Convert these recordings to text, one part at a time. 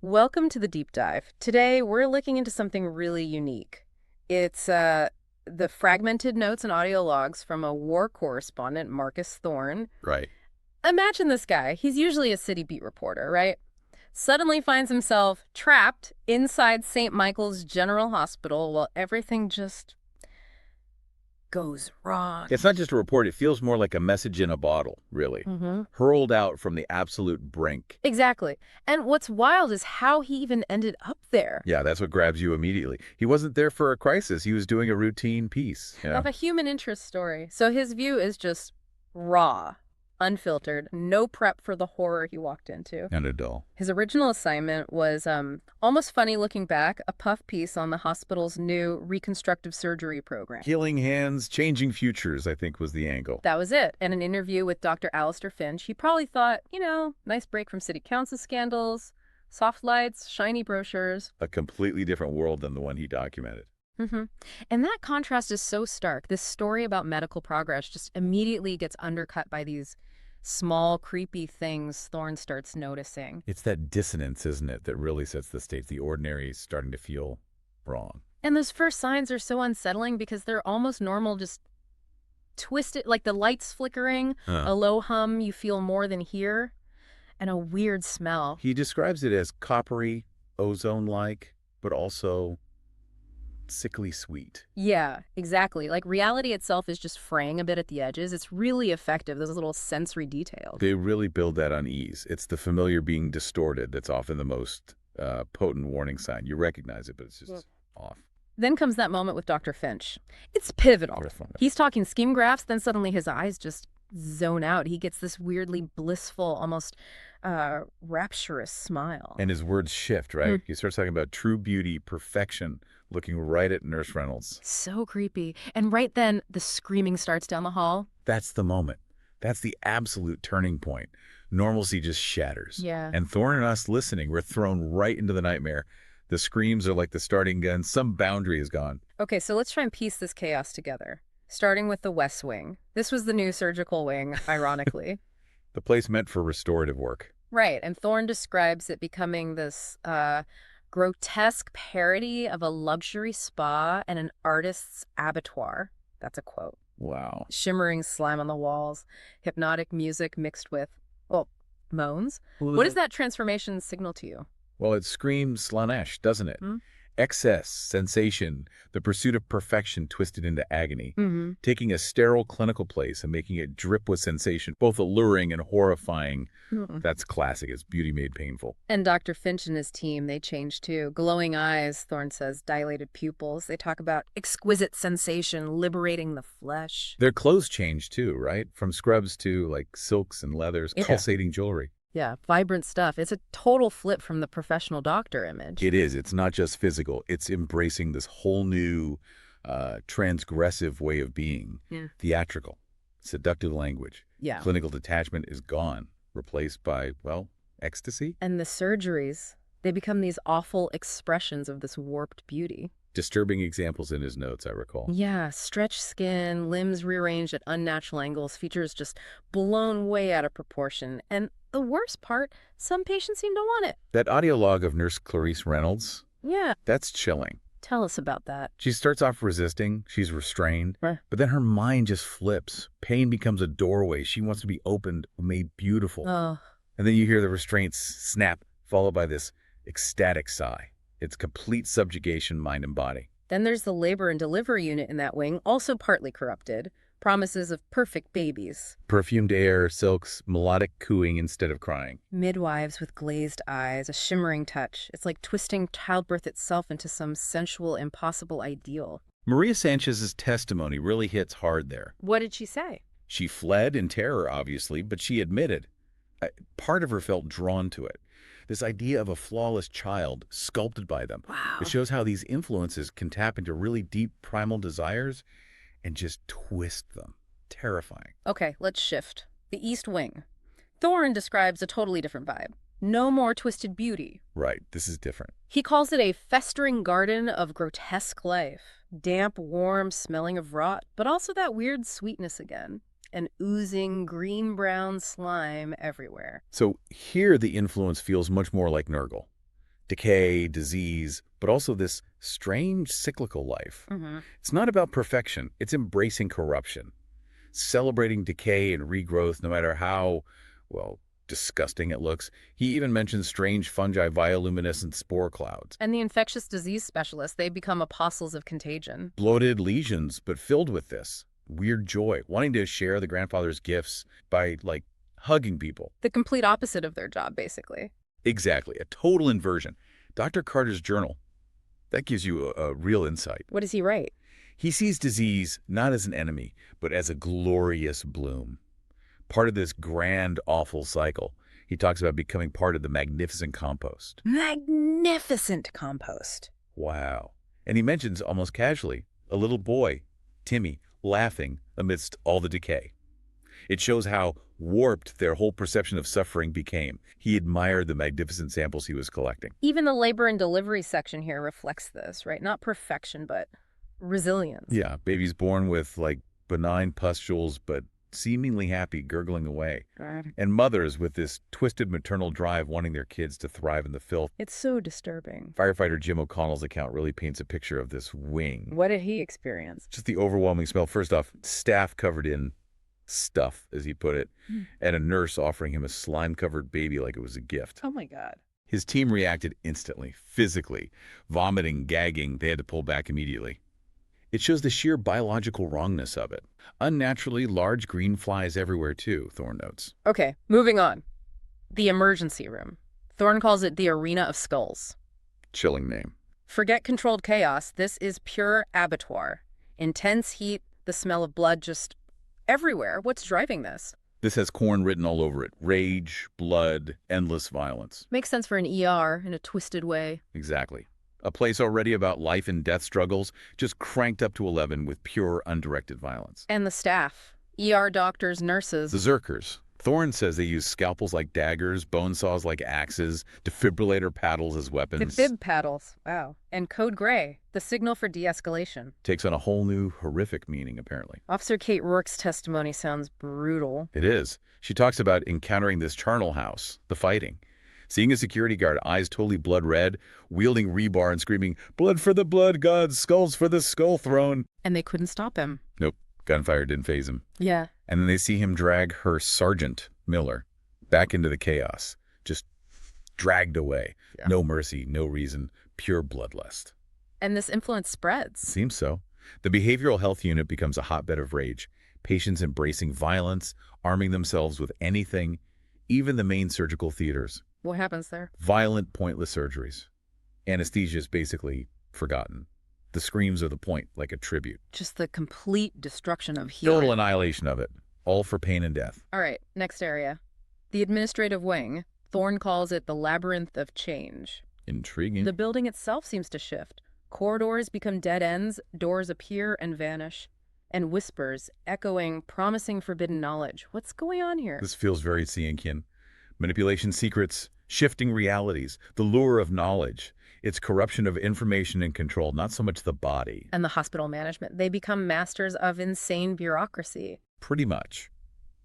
Welcome to the deep dive. Today, we're looking into something really unique. It's the fragmented notes and audio logs from a war correspondent, Marcus Thorne. Right. Imagine this guy. He's usually a city beat reporter, right? Suddenly finds himself trapped inside St. Michael's General Hospital while everything just goes wrong. It's not just a report, it feels more like a message in a bottle, really. Mm-hmm. Hurled out from the absolute brink. Exactly. And what's wild is how he even ended up there. Yeah, that's what grabs you immediately. He wasn't there for a crisis, he was doing a routine piece. Of a human interest story. So his view is just raw, unfiltered, no prep for the horror he walked into. And a dull. His original assignment was almost funny looking back, a puff piece on the hospital's new reconstructive surgery program. Healing hands, changing futures, I think was the angle. That was it. And an interview with Dr. Alistair Finch, he probably thought, nice break from city council scandals, soft lights, shiny brochures. A completely different world than the one he documented. Mm-hmm. And that contrast is so stark. This story about medical progress just immediately gets undercut by these small, creepy things Thorne starts noticing. It's that dissonance, isn't it, that really sets the stage. The ordinary is starting to feel wrong. And those first signs are so unsettling because they're almost normal, just twisted, like the lights flickering, a low hum you feel more than hear, and a weird smell. He describes it as coppery, ozone-like, but also sickly sweet. Yeah, exactly. Like reality itself is just fraying a bit at the edges. It's really effective, those little sensory details. They really build that unease. It's the familiar being distorted that's often the most potent warning sign. You recognize it, but it's just off. Then comes that moment with Dr. Finch. It's pivotal. Horrifying. He's talking scheme graphs, then suddenly his eyes just zone out. He gets this weirdly blissful, almost rapturous smile. And his words shift, right? He starts talking about true beauty, perfection, looking right at Nurse Reynolds. So creepy. And right then, the screaming starts down the hall. That's the moment. That's the absolute turning point. Normalcy just shatters. Yeah. And Thorne and us listening, we're thrown right into the nightmare. The screams are like the starting gun. Some boundary is gone. Okay, so let's try and piece this chaos together. Starting with the West Wing. This was the new surgical wing, ironically. The place meant for restorative work. Right, and Thorne describes it becoming this grotesque parody of a luxury spa and an artist's abattoir. That's a quote. Wow. Shimmering slime on the walls, hypnotic music mixed with, well, moans. What does that transformation signal to you? Well, it screams Slaanesh, doesn't it? Excess, sensation, the pursuit of perfection twisted into agony. Taking a sterile clinical place and making it drip with sensation, both alluring and horrifying. That's classic. It's beauty made painful. And Dr. Finch and his team, they change too. Glowing eyes, Thorne says, dilated pupils. They talk about exquisite sensation, liberating the flesh. Their clothes change too, right? From scrubs to like silks and leathers, pulsating jewelry. Yeah, vibrant stuff. It's a total flip from the professional doctor image. It is. It's not just physical. It's embracing this whole new transgressive way of being. Theatrical, seductive language. Yeah. Clinical detachment is gone, replaced by, well, ecstasy. And the surgeries, they become these awful expressions of this warped beauty. Disturbing examples in his notes, I recall. Yeah, stretched skin, limbs rearranged at unnatural angles, features just blown way out of proportion. And the worst part, some patients seem to want it. That audio log of Nurse Clarice Reynolds, Yeah. that's chilling. Tell us about that. She starts off resisting, she's restrained, but then her mind just flips. Pain becomes a doorway. She wants to be opened, made beautiful. Oh. And then you hear the restraints snap, followed by this ecstatic sigh. It's complete subjugation, mind and body. Then there's the labor and delivery unit in that wing, also partly corrupted. Promises of perfect babies. Perfumed air, silks, melodic cooing instead of crying. Midwives with glazed eyes, a shimmering touch. It's like twisting childbirth itself into some sensual, impossible ideal. Maria Sanchez's testimony really hits hard there. What did she say? She fled in terror, obviously, but she admitted. Part of her felt drawn to it. This idea of a flawless child sculpted by them. Wow. It shows how these influences can tap into really deep primal desires and just twist them. Terrifying. Okay, let's shift. The East Wing. Thorne describes a totally different vibe. No more twisted beauty. Right, this is different. He calls it a festering garden of grotesque life. Damp, warm, smelling of rot, but also that weird sweetness again. An oozing green-brown slime everywhere. So here the influence feels much more like Nurgle. decay, disease, but also this strange cyclical life. It's not about perfection. It's embracing corruption, celebrating decay and regrowth no matter how, well, disgusting it looks. He even mentions strange fungi bioluminescent spore clouds. And the infectious disease specialists, they become apostles of contagion. Bloated lesions, but filled with this weird joy, wanting to share the grandfather's gifts by, like, hugging people. The complete opposite of their job, basically. Exactly, a total inversion. Dr. Carter's journal, that gives you a real insight. What does he write? He sees disease not as an enemy, but as a glorious bloom. Part of this grand, awful cycle. He talks about becoming part of the magnificent compost. Magnificent compost. Wow. And he mentions, almost casually, a little boy, Timmy, laughing amidst all the decay. It shows how warped their whole perception of suffering became. He admired the magnificent samples he was collecting. Even the labor and delivery section here reflects this, right? Not perfection, but resilience. Yeah, babies born with, like, benign pustules, but seemingly happy, gurgling away. God. And mothers with this twisted maternal drive wanting their kids to thrive in the filth. It's so disturbing. Firefighter Jim O'Connell's account really paints a picture of this wing. What did he experience? Just the overwhelming smell. First off, staff covered in stuff, as he put it, and a nurse offering him a slime-covered baby like it was a gift. Oh my God. His team reacted instantly, physically. Vomiting, gagging, they had to pull back immediately. It shows the sheer biological wrongness of it. Unnaturally large green flies everywhere, too, Thorne notes. Okay, moving on. The emergency room. Thorne calls it the arena of skulls. Chilling name. Forget controlled chaos. This is pure abattoir. Intense heat, the smell of blood just everywhere. What's driving this? This has corn written all over it. Rage, blood, endless violence. Makes sense for an ER in a twisted way. Exactly. A place already about life and death struggles, just cranked up to 11 with pure, undirected violence. And the staff. ER doctors, nurses. The Zerkers. Thorne says they use scalpels like daggers, bone saws like axes, defibrillator paddles as weapons. Defib paddles. Wow. And code gray, the signal for de-escalation. Takes on a whole new, horrific meaning, apparently. Officer Kate Rourke's testimony sounds brutal. It is. She talks about encountering this charnel house, the fighting. Seeing a security guard, eyes totally blood red, wielding rebar and screaming, "Blood for the blood gods, skulls for the skull throne." And they couldn't stop him. Nope. Gunfire didn't faze him. Yeah. And then they see him drag her Sergeant, Miller, back into the chaos. Just dragged away. Yeah. No mercy, no reason, pure bloodlust. And this influence spreads. Seems so. The behavioral health unit becomes a hotbed of rage. Patients embracing violence, arming themselves with anything, even the main surgical theaters. What happens there? Violent, pointless surgeries. Anesthesia is basically forgotten. The screams are the point, like a tribute. Just the complete destruction of healing. Total annihilation of it. All for pain and death. All right, next area. The administrative wing. Thorne calls it the labyrinth of change. Intriguing. The building itself seems to shift. Corridors become dead ends, doors appear and vanish, and whispers echoing, promising forbidden knowledge. What's going on here? This feels very Sienkian. Manipulation secrets, shifting realities, the lure of knowledge. It's corruption of information and control, not so much the body. And the hospital management. They become masters of insane bureaucracy. Pretty much.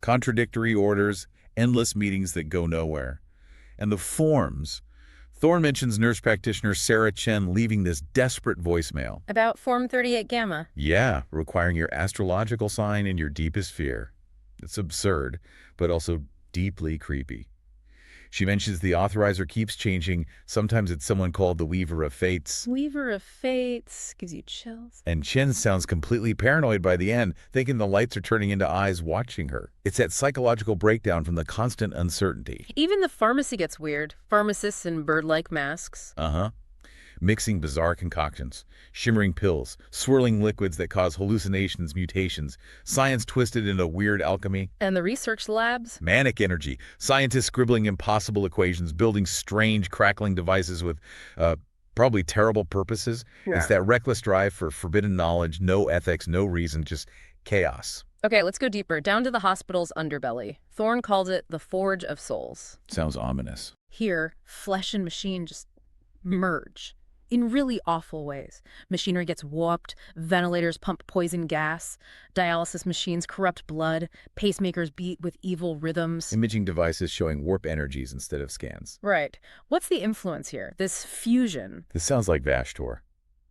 Contradictory orders, endless meetings that go nowhere. And the forms. Thorne mentions nurse practitioner Sarah Chen leaving this desperate voicemail. About Form 38 Gamma. Yeah, requiring your astrological sign and your deepest fear. It's absurd, but also deeply creepy. She mentions the authorizer keeps changing. Sometimes it's someone called the Weaver of Fates. Weaver of Fates gives you chills. And Chen sounds completely paranoid by the end, thinking the lights are turning into eyes watching her. It's that psychological breakdown from the constant uncertainty. Even the pharmacy gets weird. Pharmacists in bird-like masks. Uh-huh. Mixing bizarre concoctions, shimmering pills, swirling liquids that cause hallucinations, mutations, science twisted into weird alchemy. And the research labs? Manic energy, scientists scribbling impossible equations, building strange, crackling devices with probably terrible purposes. Yeah. It's that reckless drive for forbidden knowledge, no ethics, no reason, just chaos. Okay, let's go deeper, down to the hospital's underbelly. Thorne calls it the Forge of Souls. Sounds ominous. Here, flesh and machine just merge. in really awful ways. Machinery gets warped, ventilators pump poison gas, dialysis machines corrupt blood, pacemakers beat with evil rhythms. Imaging devices showing warp energies instead of scans. Right. What's the influence here? This fusion. This sounds like Vashtor.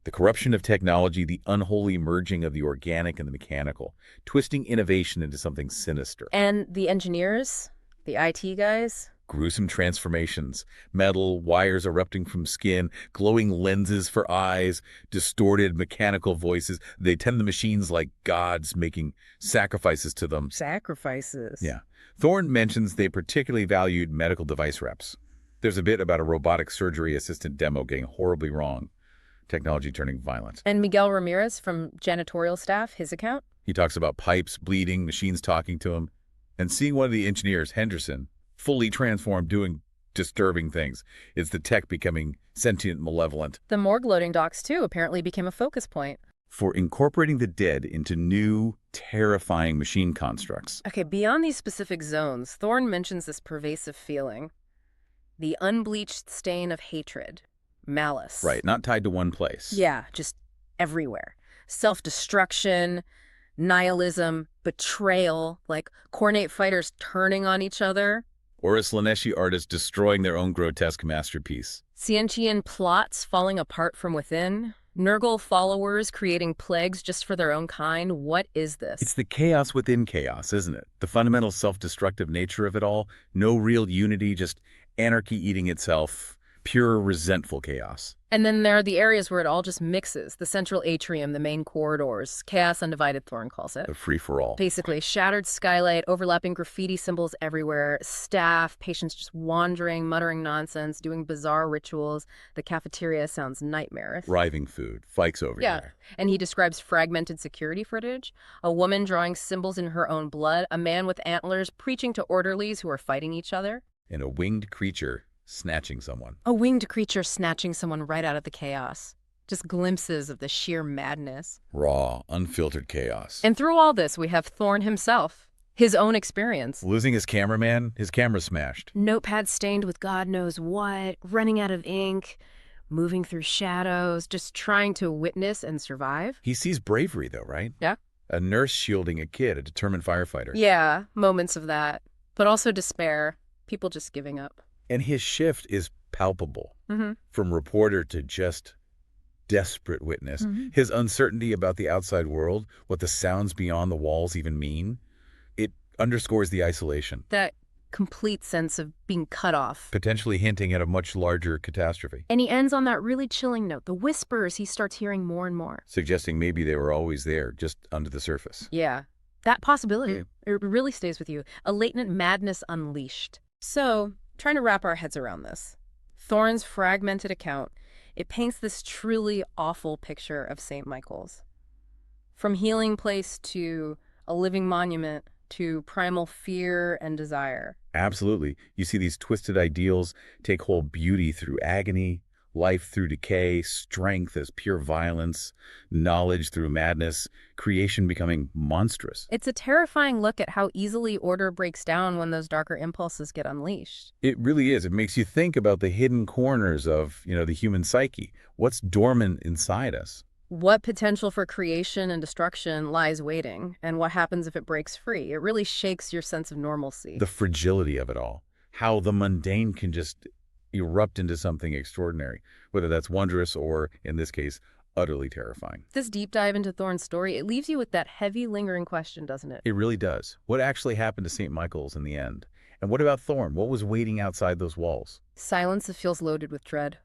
The corruption of technology, the unholy merging of the organic and the mechanical, twisting innovation into something sinister. And the engineers? The IT guys? Gruesome transformations, metal, wires erupting from skin, glowing lenses for eyes, distorted mechanical voices. They tend the machines like gods, making sacrifices to them. Sacrifices. Yeah. Thorne mentions they particularly valued medical device reps. There's a bit about a robotic surgery assistant demo getting horribly wrong, technology turning violent. And Miguel Ramirez from janitorial staff, his account? He talks about pipes bleeding, machines talking to him, and seeing one of the engineers, Henderson, fully transformed, doing disturbing things. It's the tech becoming sentient, malevolent. The morgue loading docks, too, apparently became a focus point. For incorporating the dead into new, terrifying machine constructs. Okay, beyond these specific zones, Thorne mentions this pervasive feeling. The unbleached stain of hatred, malice. Right, not tied to one place. Yeah, just everywhere. Self-destruction, nihilism, betrayal, like Cornate fighters turning on each other. Or a Slaaneshi artist destroying their own grotesque masterpiece. Scientian plots falling apart from within. Nurgle followers creating plagues just for their own kind. What is this? It's the chaos within chaos, isn't it? The fundamental self-destructive nature of it all. No real unity, just anarchy eating itself. Pure resentful chaos. And then there are the areas where it all just mixes. The central atrium, the main corridors. Chaos undivided, Thorne calls it. A free-for-all. Basically, shattered skylight, overlapping graffiti symbols everywhere, staff, patients just wandering, muttering nonsense, doing bizarre rituals. The cafeteria sounds nightmarish. Thriving food. Fikes over there. And he describes fragmented security footage. A woman drawing symbols in her own blood. A man with antlers preaching to orderlies who are fighting each other. And a winged creature snatching someone. A winged creature snatching someone right out of the chaos. Just glimpses of the sheer madness. Raw, unfiltered chaos. And through all this, we have Thorne himself. His own experience. Losing his cameraman, his camera smashed. Notepad stained with God knows what, running out of ink, moving through shadows, just trying to witness and survive. He sees bravery, though, right? Yeah. A nurse shielding a kid, a determined firefighter. Yeah, moments of that. But also despair. People just giving up. And his shift is palpable. From reporter to just desperate witness. His uncertainty about the outside world, what the sounds beyond the walls even mean, it underscores the isolation. That complete sense of being cut off. Potentially hinting at a much larger catastrophe. And he ends on that really chilling note. The whispers he starts hearing more and more. Suggesting maybe they were always there, just under the surface. Yeah, that possibility. It really stays with you. A latent madness unleashed. So, trying to wrap our heads around this. Thorne's fragmented account, it paints this truly awful picture of St. Michael's. From healing place to a living monument to primal fear and desire. Absolutely. You see these twisted ideals take hold beauty through agony, life through decay, strength as pure violence, knowledge through madness, creation becoming monstrous. It's a terrifying look at how easily order breaks down when those darker impulses get unleashed. It really is. It makes you think about the hidden corners of, the human psyche. What's dormant inside us? What potential for creation and destruction lies waiting, and what happens if it breaks free? It really shakes your sense of normalcy. The fragility of it all. How the mundane can just erupt into something extraordinary, whether that's wondrous or, in this case, utterly terrifying. This deep dive into Thorne's story, it leaves you with that heavy, lingering question, doesn't it? It really does. What actually happened to St. Michael's in the end? And what about Thorne? What was waiting outside those walls? Silence that feels loaded with dread.